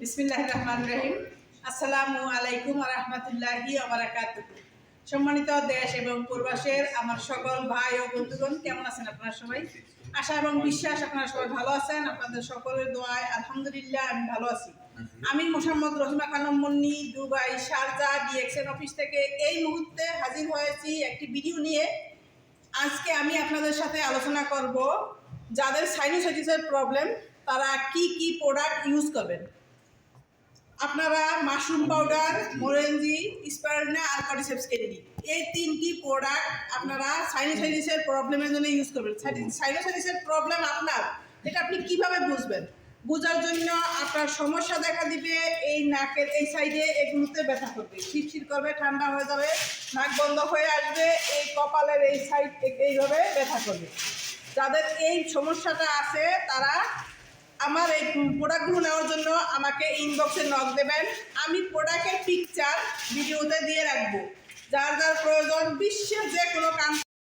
বিসমিল্লাহির রহমানির রহিম। আসসালামু আলাইকুম ওয়া রাহমাতুল্লাহি ওয়া বারাকাতুহু। সম্মানিত দেশ এবং প্রবাসের আমার সকল ভাই ও বন্ধুগণ, কেমন আছেন আপনারা সবাই? আশা এবং বিশ্বাস আপনারা সবাই ভালো আছেন। আপনাদের সকলের দোয়ায় আলহামদুলিল্লাহ আমি ভালো আছি। আমি Mohammad Rahima Khanam Munni, Dubai Sharjah DXN office থেকে এই মুহূর্তে হাজির হয়েছি একটি ভিডিও নিয়ে। আজকে আমি আপনাদের সাথে আলোচনা করব যাদের সাইনোসাইটিসের প্রবলেম তারা কি কি প্রোডাক্ট ইউজ করবেন। আপনারা মাশরুম পাউডার, মোরেঞ্জি, স্পাইরুলিনা আর কর্ডিসেপস ক্যান্ডি, এই তিনটি প্রোডাক্ট আপনারা সাইনোসাইটিসের প্রবলেমের জন্য ইউজ করবেন। সাইনোসাইটিসের প্রবলেম আপনার, এটা আপনি কিভাবে বুঝবেন? বোঝার জন্য আপনার সমস্যা দেখা দিবে এই নাকের এই সাইডে, এগুলোতে ব্যথা করবে, শিরশির করবে, ঠান্ডা হয়ে যাবে, নাক বন্ধ হয়ে আসবে, এই কপালের এই সাইড এইভাবে ব্যথা করবে। যাদের এই সমস্যাটা আছে তারা আমার এই প্রোডাক্টগুলো নেওয়ার জন্য আমাকে ইনবক্সে নক দেবেন। আমি প্রোডাক্টের পিকচার ভিডিওতে দিয়ে রাখবো। যার যার প্রয়োজন বিশ্বের যে কোনো